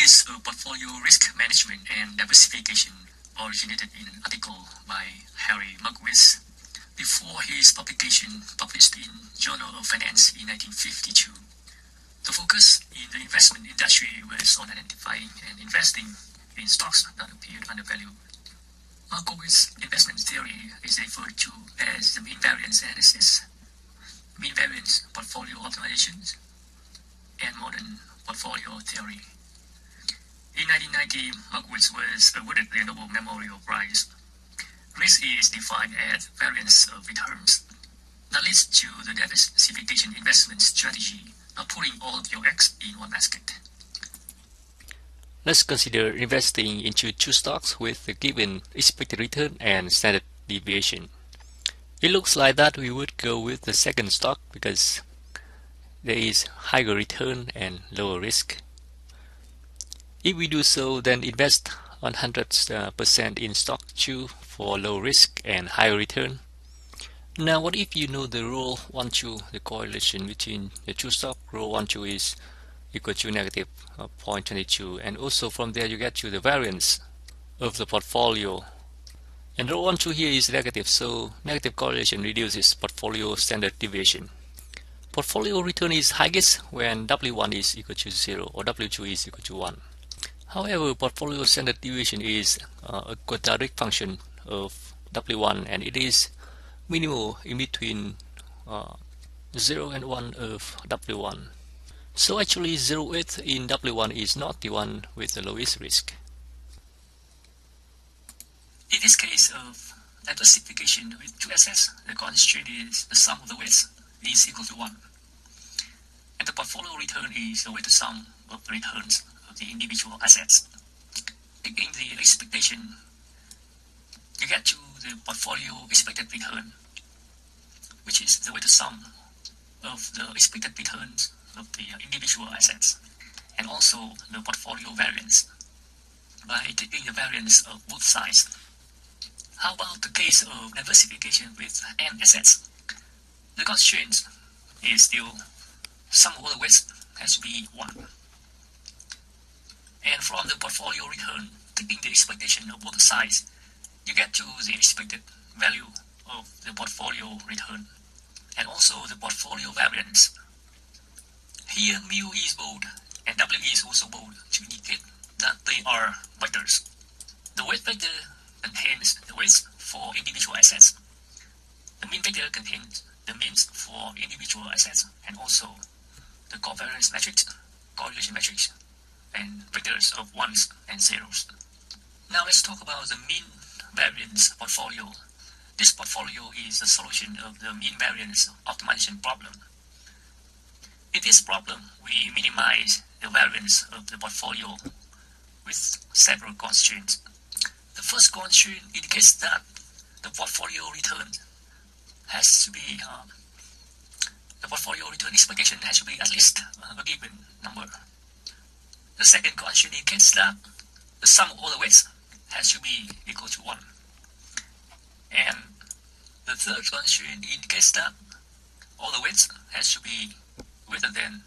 is portfolio risk management and diversification originated in an article by Harry Markowitz before his publication published in Journal of Finance in 1952. The focus in the investment industry was on identifying and investing in stocks that appeared undervalued. Markowitz's investment theory is referred to as the mean-variance analysis, mean-variance portfolio optimizations, and modern portfolio theory. In 1990, Markowitz was awarded the Nobel Memorial Prize. Risk is defined as variance of returns that leads to the diversification investment strategy, not putting all of your eggs in one basket. Let's consider investing into two stocks with a given expected return and standard deviation. It looks like that we would go with the second stock because there is higher return and lower risk. If we do so, then invest 100% in stock 2 for low risk and higher return. Now, what if you know the rho 1, 2, the correlation between the two stocks, rho 1, 2 is equal to negative 0.22, and also from there you get to the variance of the portfolio. And rho 1, 2 here is negative, so negative correlation reduces portfolio standard deviation. Portfolio return is highest when W1 is equal to 0 or W2 is equal to 1. However, portfolio standard deviation is a quadratic function of W1, and it is minimal in between 0 and 1 of W1. So actually 0th in W1 is not the one with the lowest risk. In this case of diversification with two assets, the constraint is the sum of the weights is equal to 1. And the portfolio return is the weighted sum of the returns of the individual assets. Taking the expectation, you get to the portfolio expected return, which is the weighted sum of the expected returns of the individual assets, and also the portfolio variance by taking the variance of both sides. How about the case of diversification with n assets? The constraint is still sum of all the weights has to be 1. And from the portfolio return, taking the expectation of both sides, you get to the expected value of the portfolio return and also the portfolio variance. Here mu is bold and W is also bold to indicate that they are vectors. The weight vector contains the weights for individual assets. The mean vector contains the means for individual assets and also the covariance matrix, correlation matrix, and vectors of ones and zeros. Now let's talk about the mean variance portfolio. This portfolio is the solution of the mean variance optimization problem. In this problem, we minimize the variance of the portfolio with several constraints. The first constraint indicates that the portfolio return has to be the portfolio return expectation has to be at least a given number. The second constraint indicates that the sum of all the weights has to be equal to 1. And the third constraint indicates that all the weights has to be greater than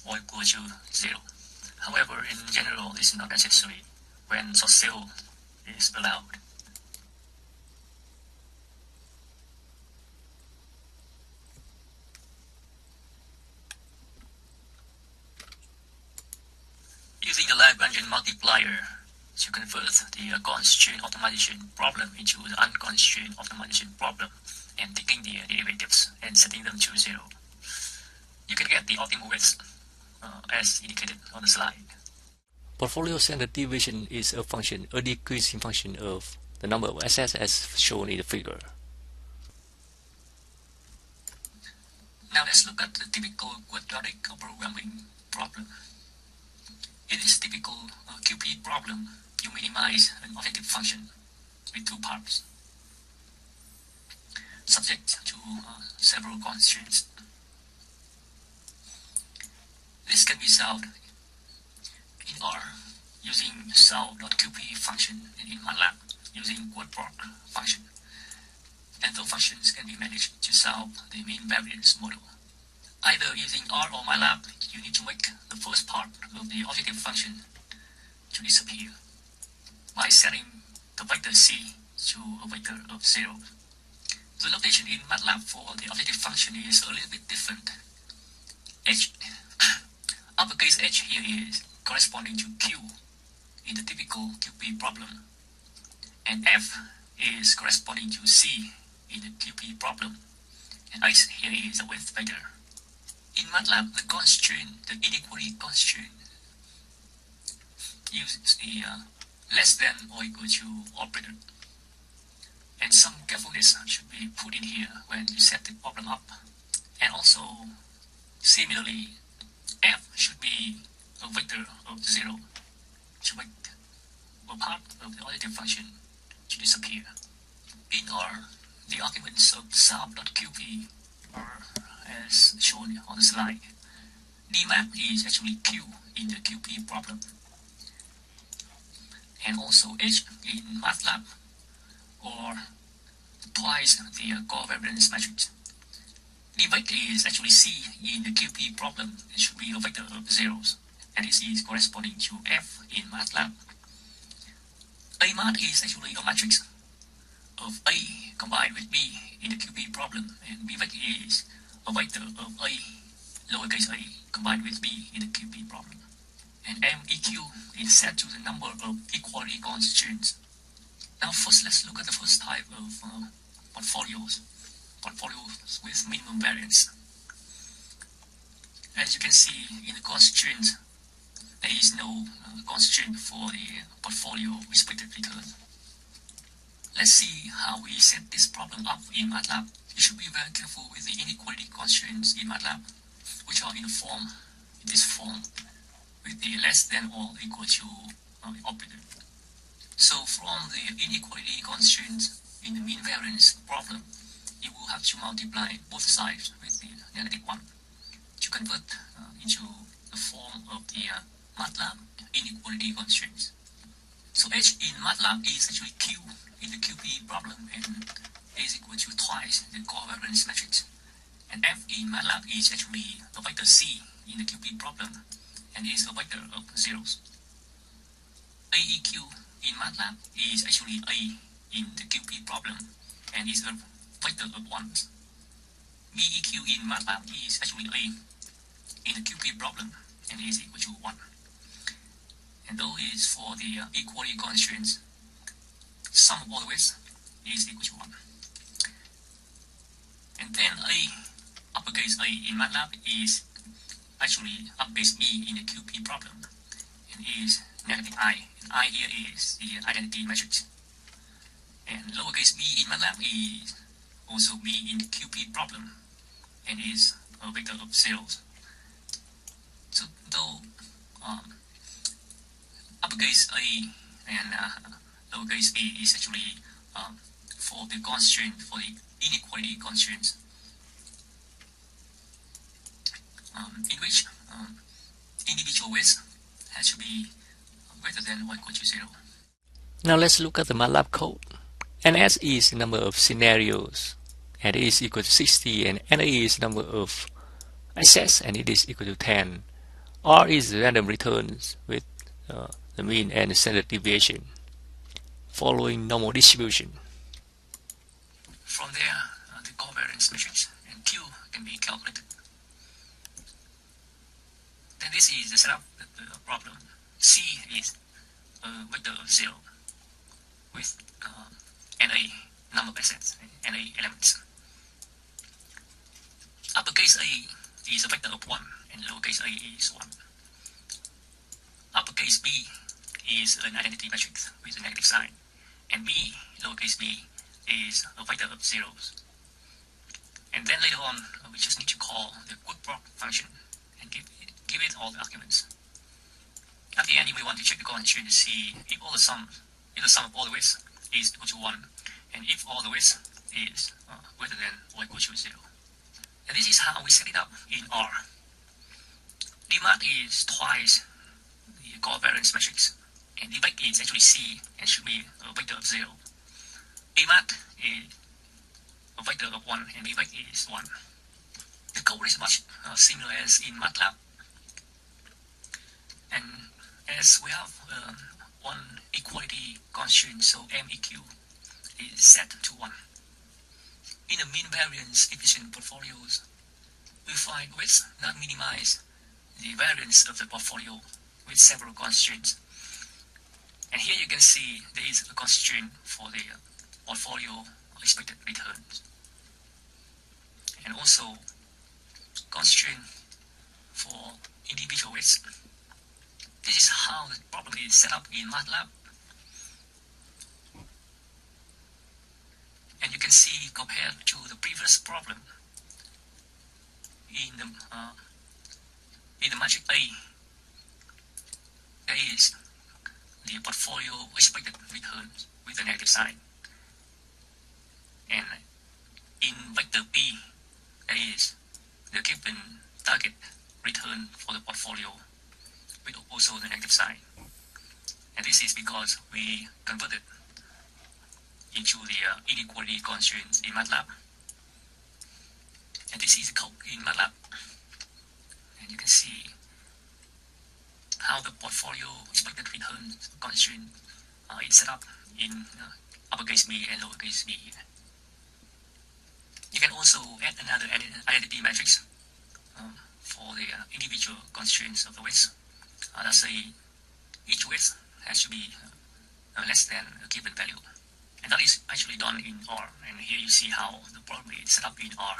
or equal to 0. However, in general, this is not necessary when short sale is allowed. Using the Lagrangian multiplier to convert the constraint optimization problem into the unconstrained optimization problem and taking the derivatives and setting them to 0, you can get the optimal weights as indicated on the slide. Portfolio standard deviation is a decreasing function of the number of assets as shown in the figure. Now let's look at the typical quadratic programming problem. In this typical QP problem, you minimize an objective function with two parts, subject to several constraints. This can be solved in R using solve.qp function and in MATLAB using Quadratic function. And those functions can be managed to solve the mean variance model. Either using R or MATLAB, you need to make the first part of the objective function to disappear by setting the vector c to a vector of 0. The notation in MATLAB for the objective function is a little bit different. H, uppercase H here is corresponding to Q in the typical QP problem, and F is corresponding to C in the QP problem, and H here is a width vector. In MATLAB, the constraint, the inequality constraint, uses the less than or equal to operator. And some carefulness should be put in here when you set the problem up. And also, similarly, F should be a vector of 0 to make a part of the objective function to disappear. In R, the arguments of sub.qp are as shown on the slide. Dmap is actually Q in the QP problem. And also H in MATLAB, or twice the covariance matrix. The vector is actually C in the QP problem. It should be a vector of zeros, and this is corresponding to F in MATLAB. A mat is actually a matrix of A combined with B in the QP problem, and B vector is a vector of A, lowercase a, combined with B in the QP problem. And MEQ is set to the number of equality constraints. Now first let's look at the first type of portfolios with minimum variance. As you can see in the constraint, there is no constraint for the portfolio expected return. Let's see how we set this problem up in MATLAB. You should be very careful with the inequality constraints in MATLAB, which are in this form, with the less than or equal to operator. So from the inequality constraints in the mean variance problem, you will have to multiply both sides with the -1 to convert into the form of the MATLAB inequality constraints. So H in MATLAB is actually Q in the QP problem, and is equal to twice the covariance matrix. And F in MATLAB is actually a vector C in the QP problem, and is a vector of zeros. AEQ in MATLAB is actually A in the QP problem, and is a vector of 1s. BEQ in MATLAB is actually A in the QP problem, and is equal to 1. And though is for the equality constraints, sum of all the widths is equal to 1. And then uppercase A in MATLAB is actually uppercase B in the QP problem, and is -I, and I here is the identity matrix. And lowercase b in MATLAB is also B in the QP problem, and is a vector of zeros. So though uppercase A and lowercase b is actually for the constraint, for the inequality constraints, in which individual widths has to be greater than or equal to 0. Now let's look at the MATLAB code. NS is the number of scenarios, and it is equal to 60, and NA is the number of access, and it is equal to 10. R is the random returns with the mean and standard deviation following normal distribution. From there, the covariance matrix and Q can be calculated. Then this is the setup of the problem. C is a vector of 0 with NA, number of assets, NA elements. Uppercase A is a vector of 1, and lowercase a is 1. Uppercase B is an identity matrix with a negative sign, and B, lowercase b, is a vector of zeros. And then later on, we just need to call the Quadratic function and give it all the arguments. At the end, we want to check the constraint to see if the sum of all the widths is equal to 1, and if all the widths is greater than or equal to 0. And this is how we set it up in R. Dmat is twice the covariance matrix, and the vector is actually C and should be a vector of 0. Amat is a vector of 1, and B vector is 1. The code is much similar as in MATLAB. And as we have one equality constraint, so MEQ is set to 1. In the mean variance efficient portfolios, we find widths not minimize the variance of the portfolio with several constraints. And here you can see there is a constraint for the portfolio expected returns, and also constraint for individual widths. This is how the problem is set up in MATLAB. And you can see, compared to the previous problem, in the matrix A, there is the portfolio expected returns with a negative sign, and in vector B, there is the given target return for the portfolio with also the negative sign. And this is because we converted into the inequality constraints in MATLAB. And this is the code in MATLAB. And you can see how the portfolio expected return constraint is set up in uppercase B and lowercase b. You can also add another identity matrix for the individual constraints of the width. Let's say each width has to be less than a given value. And that is actually done in R. And here you see how the problem is set up in R.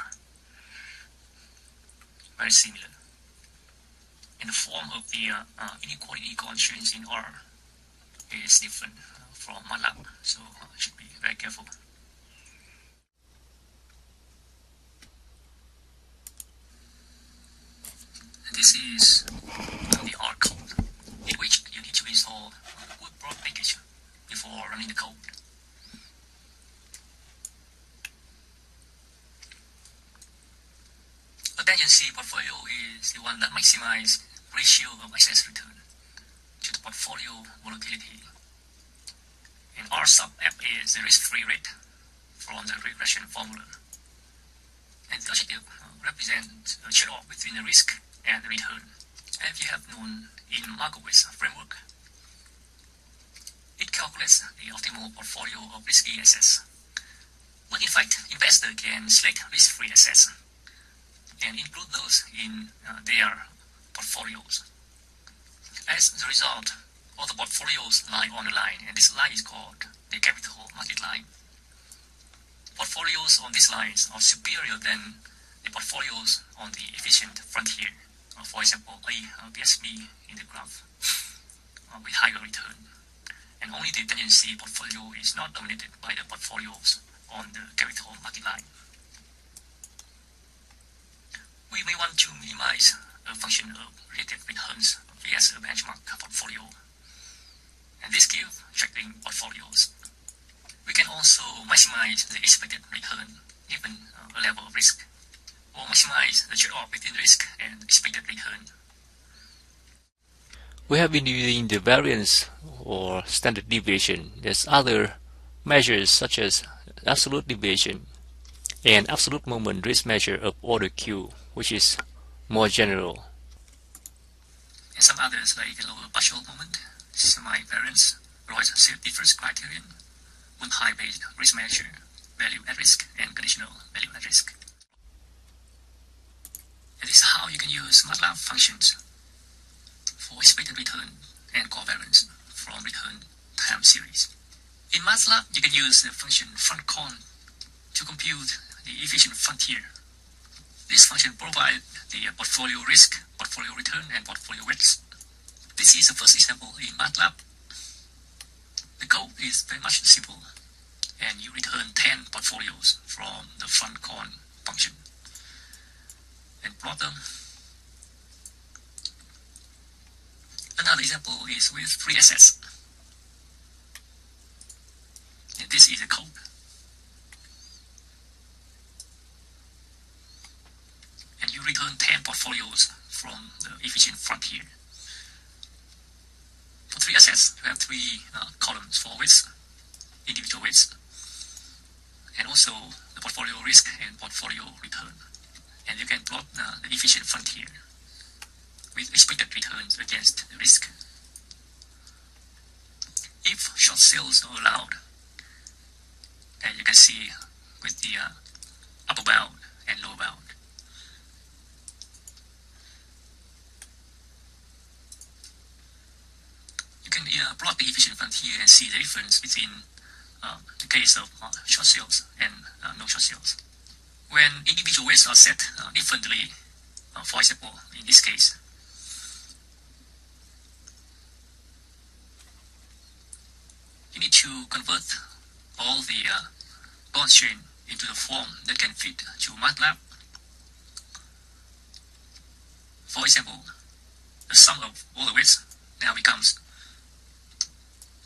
Very similar. And the form of the inequality constraints in R is different from MATLAB, so should be very careful. And this is the R code, in which you need to install a good broad package before running the code. A tangency portfolio is the one that maximizes ratio of excess return to the portfolio volatility. And R sub F is the risk-free rate from the regression formula. And the adjective represents a trade-off between the risk and the return. As you have known in Markowitz framework, it calculates the optimal portfolio of risky assets. But in fact, investor can select risk-free assets and include those in their portfolios. As a result, all the portfolios lie on a line, and this line is called the capital market line. Portfolios on these lines are superior than the portfolios on the efficient frontier. For example, A, BSB in the graph with higher return. And only the tangency portfolio is not dominated by the portfolios on the capital market line. We may want to minimize a function of relative returns vs a benchmark portfolio, and this gives tracking portfolios. We can also maximize the expected return given a level of risk, or maximize the trade-off between risk and expected return. We have been using the variance or standard deviation. There's other measures such as absolute deviation and absolute moment risk measure of order Q, which is more general. And some others like lower partial moment, semi-variance, Roy's self-difference criterion, multi-based risk measure, value at risk, and conditional value at risk. And this is how you can use MATLAB functions for expected return and covariance from return time series. In MATLAB, you can use the function FrontCon to compute the efficient frontier. This function provides the portfolio risk, portfolio return, and portfolio widths. This is the first example in MATLAB. The code is very much simple, and you return 10 portfolios from the FrontCon function and plot them. Another example is with 3 assets. And this is the code. And you return 10 portfolios from the efficient frontier. For 3 assets, you have 3 columns for widths, individual widths, and also the portfolio risk and portfolio return. And you can plot the efficient frontier with expected returns against the risk. sales are allowed, and you can see with the upper bound and lower bound. You can plot the efficient fund here and see the difference between the case of short sales and no short sales. When individual weights are set differently, for example, in this case, you need to convert all the constraint into the form that can fit to MATLAB. For example, the sum of all the weights now becomes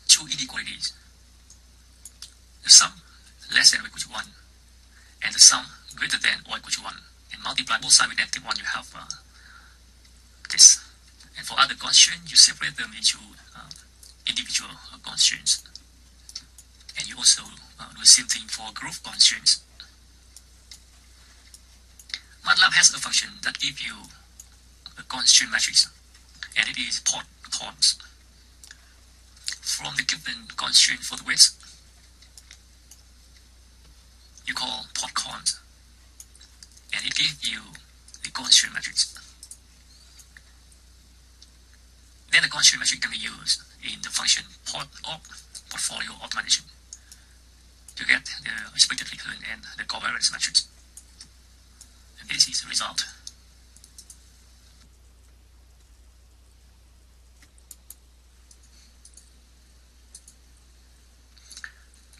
two inequalities. The sum less than or equal to 1 and the sum greater than or equal to 1, and multiply both sides with negative 1, you have this. And for other constraints, you separate them into individual constraints. And you also do the same thing for group constraints. MATLAB has a function that gives you a constraint matrix, and it is pot cons. From the given constraint for the weights, you call pot cons, and it gives you the constraint matrix. Then the constraint matrix can be used in the function portfolio optimization to get the expected return and the covariance matrix. And this is the result.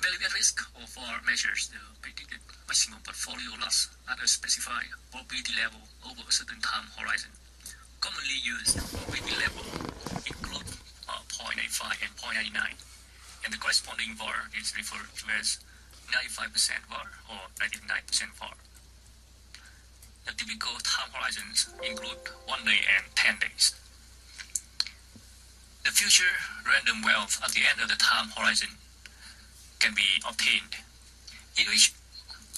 Value at risk of R measures the predicted maximum portfolio loss at a specified probability level over a certain time horizon. Commonly used probability level include 0.85 and 0.99, and the corresponding VAR is referred to as 95% VAR or 99% VAR. The typical time horizons include 1 day and 10 days. The future random wealth at the end of the time horizon can be obtained, in which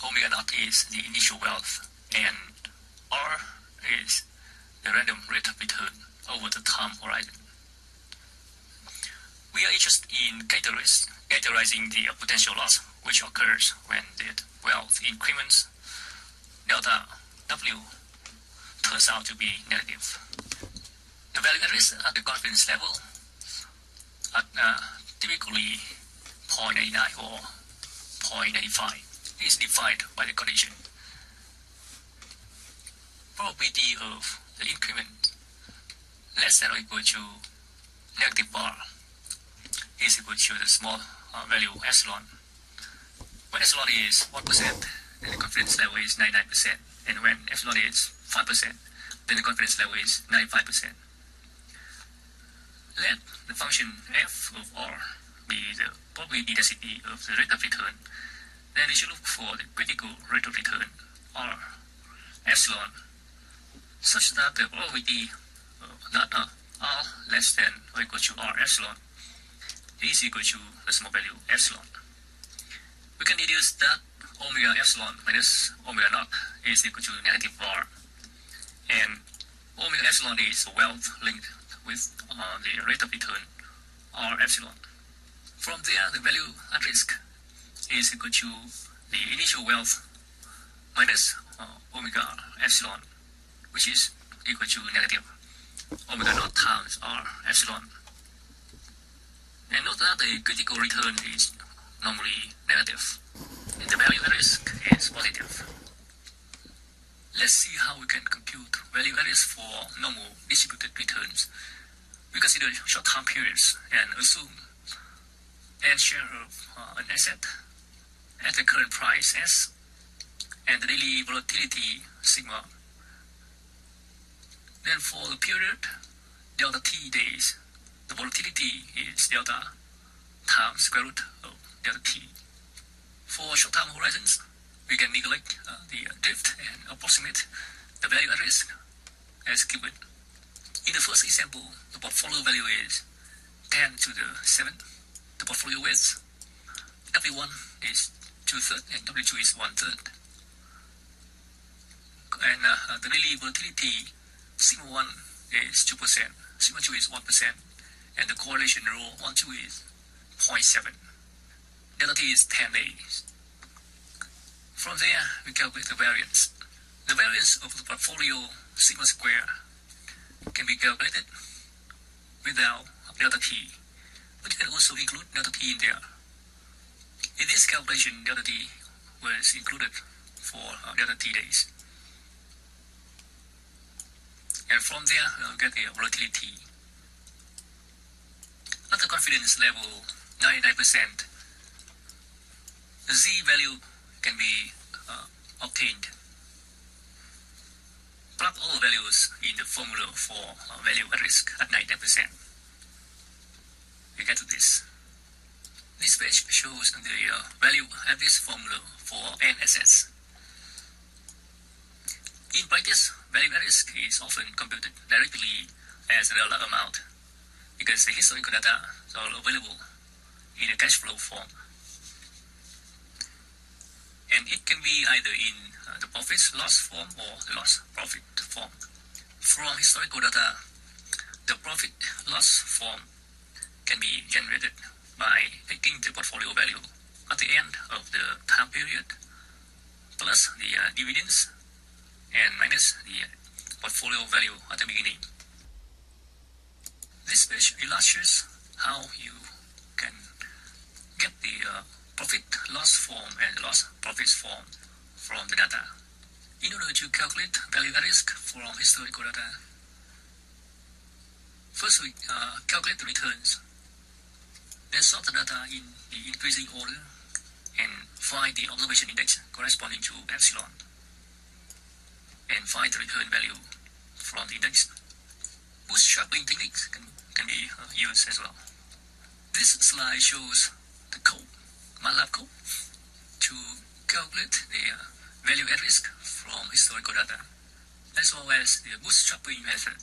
omega naught is the initial wealth and R is the random rate of return over the time horizon. We are interested in characterizing the potential loss which occurs when the wealth increments delta W turns out to be negative. The value at risk at the confidence level at typically 0.89 or 0.95 is defined by the condition. Probability of the increment less than or equal to negative bar is equal to the small value epsilon. When epsilon is 1%, then the confidence level is 99%, and when epsilon is 5%, then the confidence level is 95%. Let the function f of R be the probability density of the rate of return. Then we should look for the critical rate of return, R epsilon, such that the probability that R less than or equal to R epsilon is equal to the small value epsilon. We can deduce that omega epsilon minus omega naught is equal to negative R, and omega epsilon is a wealth linked with the rate of return R epsilon. From there, the value at risk is equal to the initial wealth minus omega epsilon, which is equal to negative omega naught times R epsilon. And note that the critical return is normally negative, and the value at risk is positive. Let's see how we can compute value at risk for normal distributed returns. We consider short-term periods and assume n share of an asset at the current price S and the daily volatility sigma. Then for the period delta t days, the volatility is delta times square root of delta t. For short-term horizons, we can neglect the drift and approximate the value at risk as given. In the first example, the portfolio value is 10 to the 7th. The portfolio width, W1 is 2/3 and W2 is 1/3. And the daily volatility, sigma 1 is 2%, sigma 2 is 1%, and the correlation rho 1, 2 is 0.7. Delta t is 10 days. From there, we calculate the variance. The variance of the portfolio sigma square can be calculated without delta t, but you can also include delta t in there. In this calculation, delta t was included for delta t days. And from there, we'll get the volatility. At the confidence level 99%, the z value can be obtained. Plug all values in the formula for value at risk at 99%. We get to this. This page shows the value at risk formula for n assets. In practice, value at risk is often computed directly as a dollar amount because the historical data are available in a cash flow form. And it can be either in the profit-loss form or the loss-profit form. From historical data, the profit-loss form can be generated by taking the portfolio value at the end of the time period plus the dividends and minus the portfolio value at the beginning. This page illustrates how you can get the profit-loss form and the loss-profits form from the data. In order to calculate value at risk from historical data, first we calculate the returns, then sort the data in the increasing order and find the observation index corresponding to epsilon, and find the return value from the index. Bootstrapping techniques can be used as well. This slide shows the code, MATLAB code, to calculate the value at risk from historical data, as well as the bootstrapping method.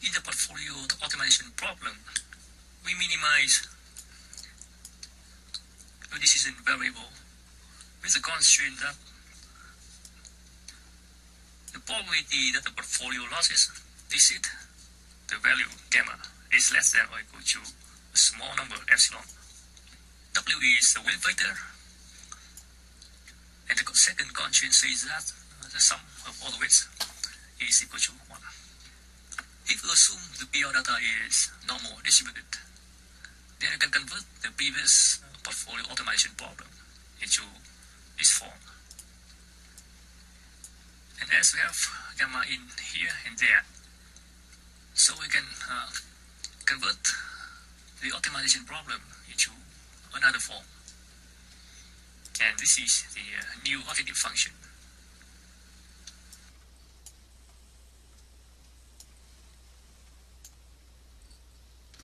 In the portfolio optimization problem, we minimize a decision variable with the constraint that the probability that the portfolio losses exceed the value gamma is less than or equal to a small number epsilon. W is the weight vector, and the second constraint says that the sum of all the weights is equal to 1. If we assume the PR data is normal distributed, then you can convert the previous portfolio optimization problem into this form. And as we have gamma in here and there, so we can convert the optimization problem into another form. And this is the new objective function.